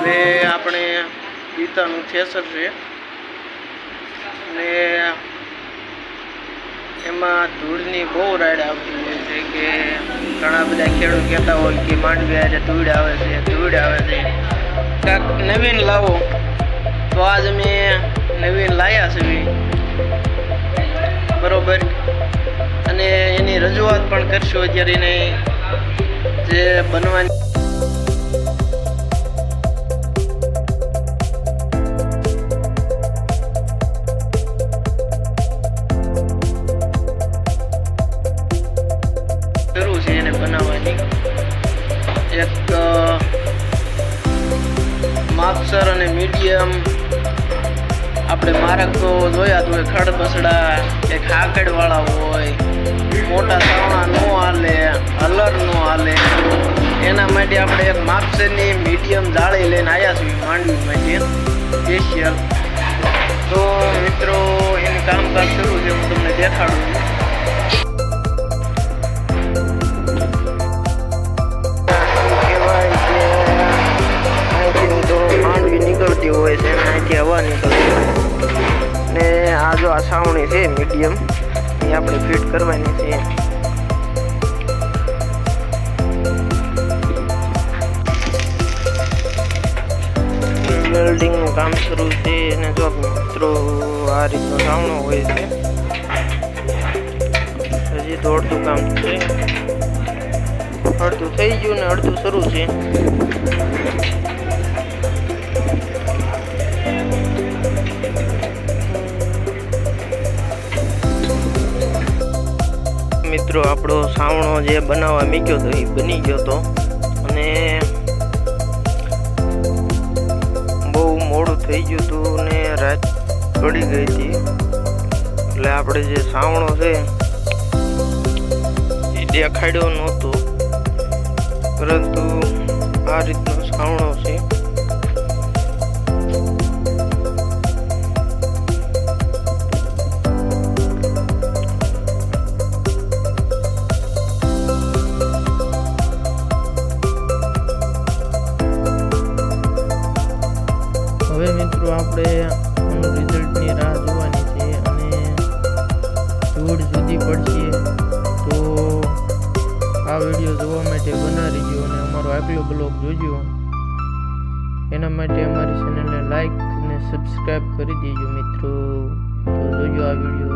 હવે આપણે ગીતાનું થેસર છે અને એમાં ધૂળની બહુ રાઈડ આવતી હોય છે કે ઘણા બધા ખેડૂત કહેતા હોય કે માંડવી આજે ધૂળ આવે છે કાંઈક નવીન લાવો, તો આજ અમે નવીન લાવ્યા છે બરોબર, અને એની રજૂઆત પણ કરશું. અત્યારે એને જે બનવાની શરૂ છે એને બનાવવાની એક માપસર અને મીડિયમ. આપણે મારક તો જોયા તો ખડ બસડા એક હાકડ વાળા હોય, મોટા સાવણા નો હાલે, હલર નો હાલે. એના માટે આપણે એક માપસરની મીડિયમ જાળી લઈને આવ્યા છીએ માંડવી માટે સ્પેશિયલ. તો મિત્રો એનું કામકાજ શરૂ છે, હું તમને દેખાડું છું. નીકળતી હોય છે અહીંથી હવા નીકળતી હોય ને આ જો આ સાવણી છે મીડિયમ એ આપણે ફિટ કરવાની છે. વેલ્ડિંગનું કામ શરૂ છે અને જો મિત્રો આ રીતનો સાવણો હોય છે. હજી તો અડધું કામ છે, અડધું થઈ ગયું ને અડધું શરૂ છે. મિત્રો આપણો સાવણો જે બનાવવા મૂક્યો હતો એ બની ગયો હતો અને બહુ મોડું થઈ ગયું હતું ને રાત પડી ગઈ હતી, એટલે આપણે જે સાવણો છે એ દેખાડ્યો નહોતો, પરંતુ આ રીતનો સાવણો છે. હવે મિત્રો આપણે આનું રિઝલ્ટની રાહ જોવાની છે અને ધૂળ જુદી પડશે તો આ વિડીયો જોવા માટે બના રહીજો અને અમારો આગલો બ્લોગ જોજો. એના માટે અમારી ચેનલને લાઈક અને સબસ્ક્રાઈબ કરી દેજો મિત્રો. તો જોજો આ વિડીયો.